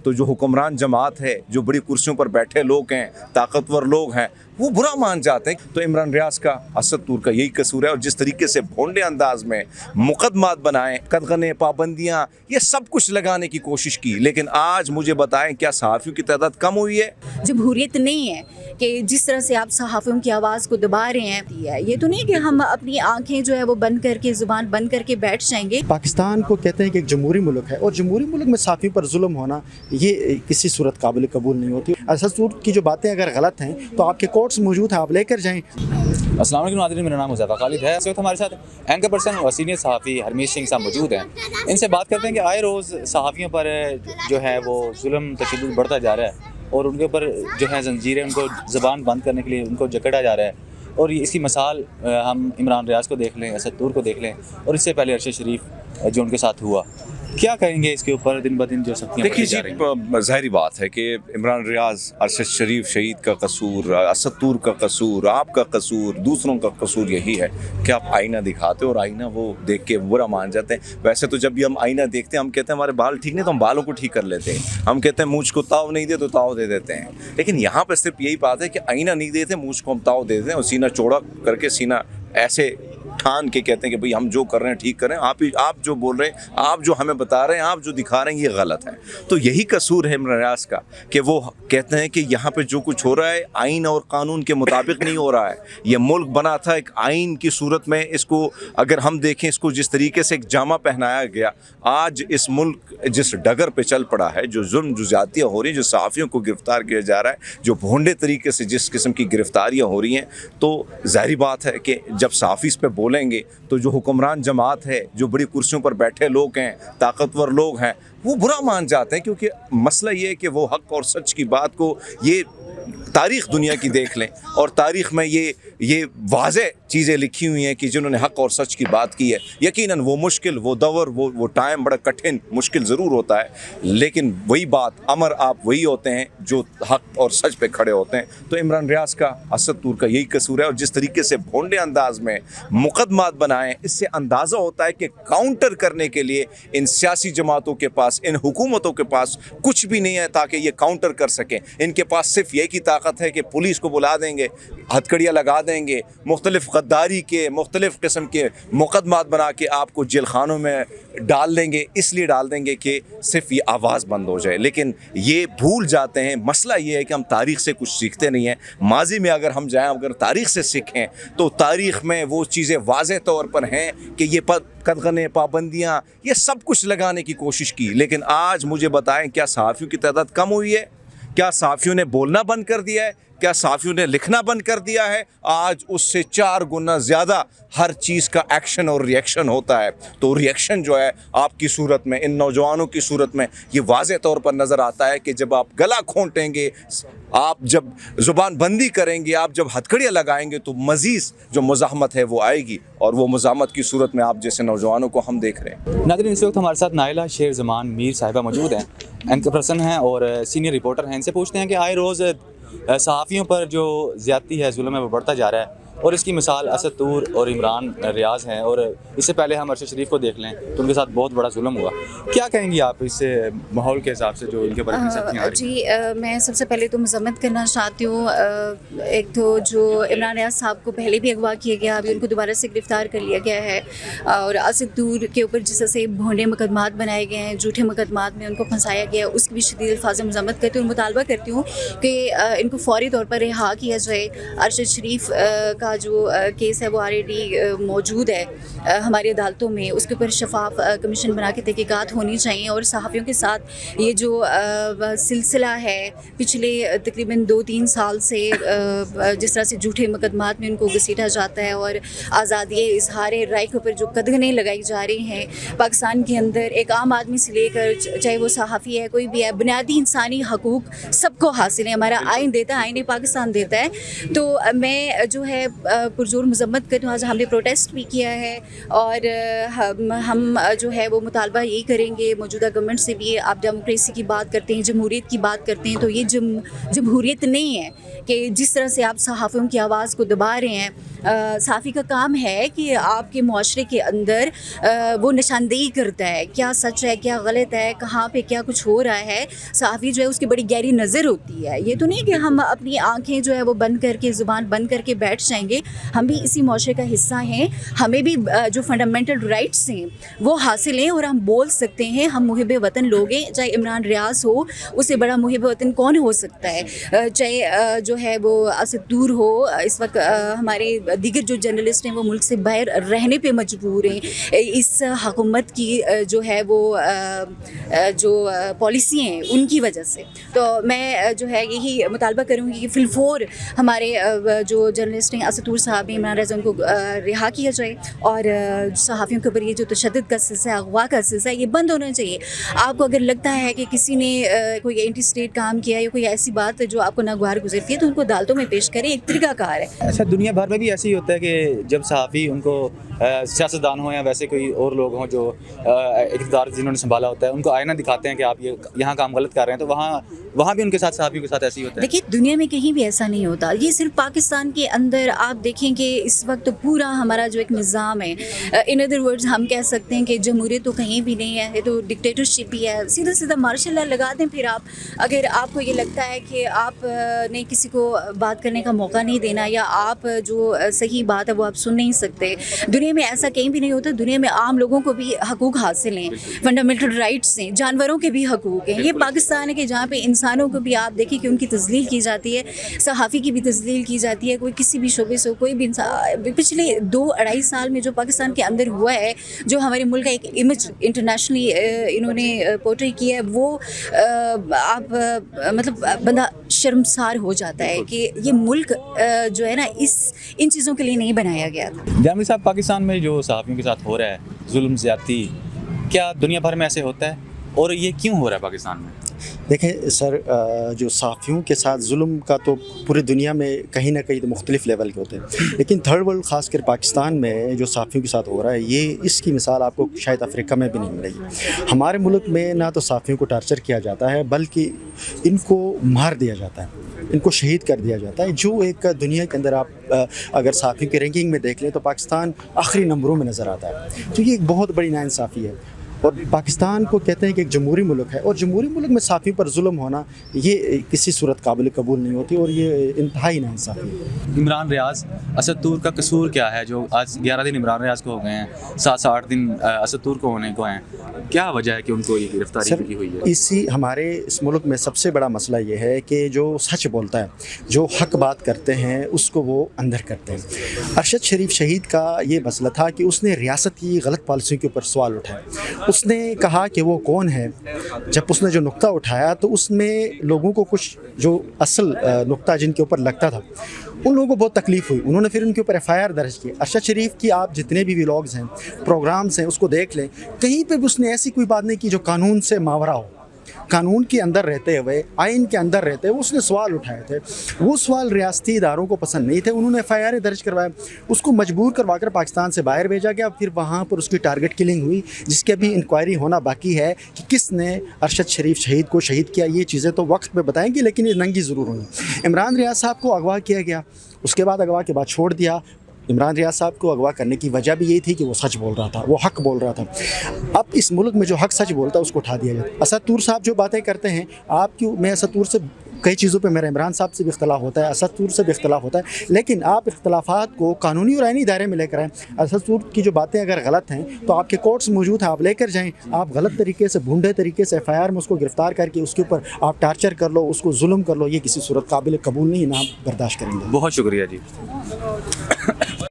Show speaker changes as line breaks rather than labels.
تو جو حکمران جماعت ہے, جو بڑی کرسیوں پر بیٹھے لوگ ہیں, طاقتور لوگ ہیں, وہ برا مان جاتے ہیں. تو عمران ریاض کا, اسد طور کا یہی قصور ہے. اور جس طریقے سے بھونڈے انداز میں مقدمات بنائیں, قدغنیں, پابندیاں, یہ سب کچھ لگانے کی کوشش کی, لیکن آج مجھے بتائیں کیا صحافیوں کی تعداد کم ہوئی ہے؟
جمہوریت نہیں ہے کہ جس طرح سے آپ صحافیوں کی آواز کو دبا رہے ہیں. یہ تو نہیں کہ ہم اپنی آنکھیں جو ہے وہ بند کر کے, زبان بند کر کے بیٹھ جائیں گے.
پاکستان کو کہتے ہیں کہ ایک جمہوری ملک ہے, اور جمہوری ملک میں صحافیوں پر ظلم ہونا یہ کسی صورت قابل قبول نہیں ہوتی. اسد طور کی جو باتیں اگر غلط ہیں تو آپ کے کورٹس موجود ہیں, آپ لے کر جائیں.
السلام علیکم ناظرین, میرا نام حذیفہ خالد ہے. اس وقت ہمارے ساتھ اینکر پرسن اور سینئر صحافی ہرمیت سنگھ صاحب موجود ہیں. ان سے بات کرتے ہیں کہ آئے روز صحافیوں پر جو ہے وہ ظلم تشدد بڑھتا جا رہا ہے, اور ان کے اوپر جو ہے زنجیریں, ان کو زبان بند کرنے کے لیے ان کو جکڑا جا رہا ہے. اور اس کی مثال ہم عمران ریاض کو دیکھ لیں, اسد طور کو دیکھ لیں, اور اس سے پہلے ارشد شریف جو ان کے ساتھ ہوا. کیا کہیں گے اس کے اوپر دن بدن جو سختیاں
دیکھیے جی, ظاہری بات ہے کہ عمران ریاض, ارشد شریف شہید کا قصور, اسد طور کا قصور, آپ کا قصور, دوسروں کا قصور یہی ہے کہ آپ آئینہ دکھاتے ہو اور آئینہ وہ دیکھ کے برا مان جاتے ہیں. ویسے تو جب بھی ہم آئینہ دیکھتے ہیں ہم کہتے ہیں ہمارے بال ٹھیک نہیں تو ہم بالوں کو ٹھیک کر لیتے ہیں. ہم کہتے ہیں مونچھ کو تاؤ نہیں دے تو تاؤ دے دیتے ہیں. لیکن یہاں پہ صرف یہی بات ہے کہ آئینہ نہیں دیتے, مونچھ کو ہم تاؤ دے دیتے ہیں, اور سینہ چوڑا کر کے سینہ ایسے ٹھان کے کہتے ہیں کہ بھئی ہم جو کر رہے ہیں ٹھیک کر رہے ہیں, آپ جو بول رہے ہیں, آپ جو ہمیں بتا رہے ہیں, آپ جو دکھا رہے ہیں, یہ غلط ہے. تو یہی قصور ہے عمران ریاض کا کہ وہ کہتے ہیں کہ یہاں پہ جو کچھ ہو رہا ہے آئین اور قانون کے مطابق نہیں ہو رہا ہے. یہ ملک بنا تھا ایک آئین کی صورت میں, اس کو اگر ہم دیکھیں, اس کو جس طریقے سے ایک جامہ پہنایا گیا, آج اس ملک جس ڈگر پہ چل پڑا ہے, جو ظلم, جو زیادتیاں ہو رہی ہیں, جو صحافیوں کو گرفتار کیا جا رہا ہے, جو بھونڈے طریقے سے جس قسم کی گرفتاریاں ہو رہی ہیں, تو ظاہری بات ہے کہ جب صحافی اس پہ بولیں گے تو جو حکمران جماعت ہے, جو بڑی کرسیوں پر بیٹھے لوگ ہیں, طاقتور لوگ ہیں, وہ برا مان جاتے ہیں. کیونکہ مسئلہ یہ ہے کہ وہ حق اور سچ کی بات کو, یہ تاریخ دنیا کی دیکھ لیں, اور تاریخ میں یہ واضح چیزیں لکھی ہوئی ہیں کہ جنہوں نے حق اور سچ کی بات کی ہے. یقیناً وہ مشکل, وہ دور, وہ ٹائم بڑا کٹھن, مشکل ضرور ہوتا ہے, لیکن وہی بات, امر آپ وہی ہوتے ہیں جو حق اور سچ پہ کھڑے ہوتے ہیں. تو عمران ریاض کا, اسد طور کا یہی قصور ہے. اور جس طریقے سے بھونڈے انداز میں مقدمات بنائیں, اس سے اندازہ ہوتا ہے کہ کاؤنٹر کرنے کے لیے ان سیاسی جماعتوں کے پاس, ان حکومتوں کے پاس کچھ بھی نہیں ہے تاکہ یہ کاؤنٹر کر سکیں. ان کے پاس صرف یہ کی طاقت ہے کہ پولیس کو بلا دیں گے, ہتھکڑیاں لگا دیں گے, مختلف غداری کے مختلف قسم کے مقدمات بنا کے آپ کو جیل خانوں میں ڈال دیں گے. اس لیے ڈال دیں گے کہ صرف یہ آواز بند ہو جائے. لیکن یہ بھول جاتے ہیں, مسئلہ یہ ہے کہ ہم تاریخ سے کچھ سیکھتے نہیں ہیں. ماضی میں اگر ہم جائیں, اگر تاریخ سے سیکھیں, تو تاریخ میں وہ چیزیں واضح طور پر ہیں کہ یہ قدغنیں, پابندیاں, یہ سب کچھ لگانے کی کوشش کی. لیکن آج مجھے بتائیں کیا صحافیوں کی تعداد کم ہوئی ہے؟ کیا صحافیوں نے بولنا بند کر دیا ہے؟ کیا صحافیوں نے لکھنا بند کر دیا ہے؟ آج اس سے 4 گنا زیادہ ہر چیز کا ایکشن اور ری ایکشن ہوتا ہے. تو ری ایکشن جو ہے آپ کی صورت میں, ان نوجوانوں کی صورت میں, یہ واضح طور پر نظر آتا ہے کہ جب آپ گلا کھونٹیں گے, آپ جب زبان بندی کریں گے, آپ جب ہتھکڑیاں لگائیں گے, تو مزید جو مزاحمت ہے وہ آئے گی, اور وہ مزاحمت کی صورت میں آپ جیسے نوجوانوں کو ہم دیکھ رہے ہیں.
ناظرین, اس وقت ہمارے ساتھ نائلہ شیر زمان میر صاحبہ موجود ہیں, اینکر پرسن ہیں اور سینئر رپورٹر ہیں. ان سے پوچھتے ہیں کہ آئے روز صحافیوں پر جو زیادتی ہے, ظلم ہے, وہ بڑھتا جا رہا ہے, اور اس کی مثال اسد طور اور عمران ریاض ہیں. اور اس سے پہلے ہم ارشد شریف کو دیکھ لیں تو ان کے ساتھ بہت بڑا ظلم ہوا. کیا کہیں گی آپ اس ماحول کے حساب سے جو ان کے اوپر اتنی سختیاں آ رہی ہیں؟
جی, میں سب سے پہلے تو مذمت کرنا چاہتی ہوں. ایک تو جو عمران ریاض صاحب کو پہلے بھی اغوا کیا گیا, ابھی ان کو دوبارہ سے گرفتار کر لیا گیا ہے, اور اسد طور کے اوپر جس طرح سے بھونڈے مقدمات بنائے گئے ہیں, جھوٹے مقدمات میں ان کو پھنسایا گیا, اس کی بھی شدید الفاظ میں مذمت کرتی ہوں. مطالبہ کرتی ہوں کہ ان کو فوری طور پر رہا کیا جائے. ارشد شریف کا جو کیس ہے وہ آلریڈی موجود ہے ہماری عدالتوں میں, اس کے اوپر شفاف کمیشن بنا کے تحقیقات ہونی چاہیے. اور صحافیوں کے ساتھ یہ جو سلسلہ ہے پچھلے تقریباً 2-3 سال سے, جس طرح سے جھوٹے مقدمات میں ان کو گھسیٹا جاتا ہے, اور آزادی اظہار رائے کے اوپر جو قدغنیں لگائی جا رہی ہیں پاکستان کے اندر, ایک عام آدمی سے لے کر چاہے وہ صحافی ہے, کوئی بھی ہے, بنیادی انسانی حقوق سب کو حاصل ہے. ہمارا آئین دیتا ہے, آئین پاکستان دیتا ہے. تو میں جو ہے पुरजोर मजम्मत करती हूँ। आज हमने प्रोटेस्ट भी किया है और हम जो है वो मुतालबा यही करेंगे मौजूदा गवर्नमेंट से भी। आप डेमोक्रेसी की बात करते हैं, जमहूरियत की बात करते हैं, तो ये जमहूरियत नहीं है कि जिस तरह से आप सहाफ़ियों की आवाज़ को दबा रहे हैं। सहाफ़ी का काम है कि आपके मुआशरे के अंदर वो निशानदेही करता है, क्या सच है, क्या गलत है, कहाँ पे क्या कुछ हो रहा है। सहाफ़ी जो है उसकी बड़ी गहरी नज़र होती है। ये तो नहीं कि हम अपनी आंखें जो है वो बंद करके, ज़ुबान बंद करके बैठ जाएंगे। हम भी इसी मुआशरे का हिस्सा हैं, हमें भी जो फंडामेंटल राइट्स हैं वो हासिल हैं और हम बोल सकते हैं। हम मुहिब वतन लोग हैं, चाहे इमरान रियाज हो, उससे बड़ा मुहिब वतन कौन हो सकता है। चाहे जो है वो असद दूर हो, इस वक्त हमारे दीगर जो जर्नलिस्ट हैं वो मुल्क से बाहर रहने पे मजबूर हैं इस हुकूमत की जो है वो जो पॉलिसी हैं उनकी वजह से। तो मैं जो है यही मुतालबा करूँगी कि फिलफोर हमारे जो जर्नलिस्ट हैं असदूर साहब हैं, इमरान रज़ा, उनको रिहा किया जाए और सहाफ़ियों के ऊपर ये जो तशद्दुद का सिलसिला, अगवा का सिलसिला, ये बंद होना चाहिए। आपको अगर लगता है कि किसी ने कोई एंटी स्टेट काम किया या कोई ऐसी बात जो आपको नागवार गुजरती है तो उनको अदालतों में पेश करें, एक तरीकाकार है।
अच्छा, दुनिया भर में भी ऐसे ही होता है कि जब सहाफ़ी उनको सियासतदान हो या वैसे कोई और लोग हों जो इक़्तिदार जिन्होंने संभाला होता है, उनको आईना दिखाते हैं कि आप ये यहाँ काम गलत कर रहे हैं, तो वहाँ भी उनके साथ, सहाफ़ियों के साथ ऐसे ही होता है।
देखिए, दुनिया में कहीं भी ऐसा नहीं होता। ये सिर्फ पाकिस्तान के अंदर आप देखें कि इस वक्त पूरा हमारा जो एक निज़ाम है, इन अदर वर्ड्स हम कह सकते हैं कि जमहूरियत तो कहीं भी नहीं है, ये तो डिक्टेटरशिप ही है। सीधा सीधा मार्शल लॉ लगा दें। फिर आप, अगर आपको ये लगता है कि आप ने किसी को बात करने का मौका नहीं देना या आप जो सही बात है वो आप सुन नहीं सकते, दुनिया में ऐसा कहीं भी नहीं होता। दुनिया में आम लोगों को भी हकूक़ हासिल हैं, फंडामेंटल राइट्स हैं, जानवरों के भी हकूक़ हैं। ये पाकिस्तान है कि जहाँ पे इंसानों को भी आप देखें कि उनकी तज़लील की जाती है, सहाफ़ी की भी तज़लील की जाती है। कोई किसी भी शोबे से कोई भी इंसान, पिछले 2-2.5 साल में जो पाकिस्तान के अंदर हुआ है, जो हमारे मुल्क का एक इमेज इंटरनेशनली इन्होंने पोर्ट्रे किया है, वो आप मतलब बंदा शर्मसार हो जाता है कि ये मुल्क जो है ना इन चीज़ों के लिए नहीं बनाया गया था।
जामिल साहब, पाकिस्तान में जो सहाफ़ियों के साथ हो रहा है जुल्म, ज़्यादती, क्या दुनिया भर में ऐसे होता है और ये क्यों हो रहा है पाकिस्तान में?
देखें सर, जो सहाफ़ियों के साथ जुल्म का तो पूरी दुनिया में कहीं ना कहीं तो मुख्तलिफ़ लेवल के होते हैं, लेकिन थर्ड वर्ल्ड ख़ासकर पाकिस्तान में जो सहाफ़ियों के साथ हो रहा है, ये इसकी मिसाल आपको शायद अफ्रीका में भी नहीं मिलेगी। हमारे मुल्क में ना तो सहाफ़ियों को टार्चर किया जाता है, बल्कि इनको मार दिया जाता है, इनको शहीद कर दिया जाता है। जो एक दुनिया के अंदर आप अगर सहाफ़ियों की रैंकिंग में देख लें तो पाकिस्तान आखिरी नंबरों में नज़र आता है। तो ये एक बहुत बड़ी नाइंसाफ़ी है और पाकिस्तान को कहते हैं कि एक जमहूरी मुल्क है और जमहूरी मुल्क में सहाफ़ियों पर जुल्म होना ये किसी सूरत काबिल कबूल नहीं होती और ये इंतहाई नाइंसाफ़ी है।
इमरान रियाज, असद तूर का कसूर क्या है जो आज 11 दिन इमरान रियाज को हो गए हैं, 7 से 8 दिन असद तूर को होने को हैं? क्या वजह है कि उनको ये गिरफ्तारी की हुई है?
इसी हमारे इस मुल्क में सबसे बड़ा मसला ये है कि जो सच बोलता है, जो हक बात करते हैं, उसको वो अंदर करते हैं। अरशद शरीफ शहीद का ये मसला था कि उसने रियासत की गलत पॉलिसियों के ऊपर सवाल उठाए। उसने कहा कि वो कौन है। जब उसने जो नुक्ता उठाया तो उसमें लोगों को कुछ जो असल नुक्ता जिनके ऊपर लगता था उन लोगों को बहुत तकलीफ़ हुई। उन्होंने फिर उनके ऊपर FIR दर्ज की। अरशद शरीफ की आप जितने भी व्लॉग्स हैं, प्रोग्राम्स हैं, उसको देख लें, कहीं पे भी उसने ऐसी कोई बात नहीं की जो कानून से मावरा हो। कानून के अंदर रहते हुए, आइन के अंदर रहते हुए उसने सवाल उठाए थे। वो सवाल रियासती इदारों को पसंद नहीं थे, उन्होंने FIR दर्ज करवाया, उसको मजबूर करवा कर पाकिस्तान से बाहर भेजा गया। फिर वहाँ पर उसकी टारगेट किलिंग हुई, जिसकी अभी इंक्वायरी होना बाकी है कि किसने अरशद शरीफ शहीद को शहीद किया। ये चीज़ें तो वक्त पे बताएंगे, लेकिन ये नंगी ज़रूर होंगी। इमरान रियाज साहब को अगवा किया गया, उसके बाद अगवा के बाद छोड़ दिया। इमरान रियाज साहब को अगवा करने की वजह भी यही थी कि वो सच बोल रहा था, वो हक बोल रहा था। अब इस मुल्क में जो हक सच बोलता है उसको उठा दिया जाता है। असद तूर साहब जो बातें करते हैं, मैं असद तूर से कई चीज़ों पे मेरा इमरान साहब से भी इख्तलाफ होता है, असद तूर से भी इख्तलाफ होता है, लेकिन आप इख्तलाफात को कानूनी और आइनी दायरे में लेकर आएँ। असद तूर की जो बातें अगर गलत हैं तो आपके कोर्ट्स मौजूद हैं, आप लेकर जाएँ। आप गलत तरीके से, भूंडे तरीके से FIR में उसको गिरफ़्तार करके उसके ऊपर आप टार्चर कर लो, उसको जुल्म कर लो, ये किसी सूरत काबिल कबूल नहीं, ना बर्दाश्त करेंगे।
बहुत शुक्रिया जी।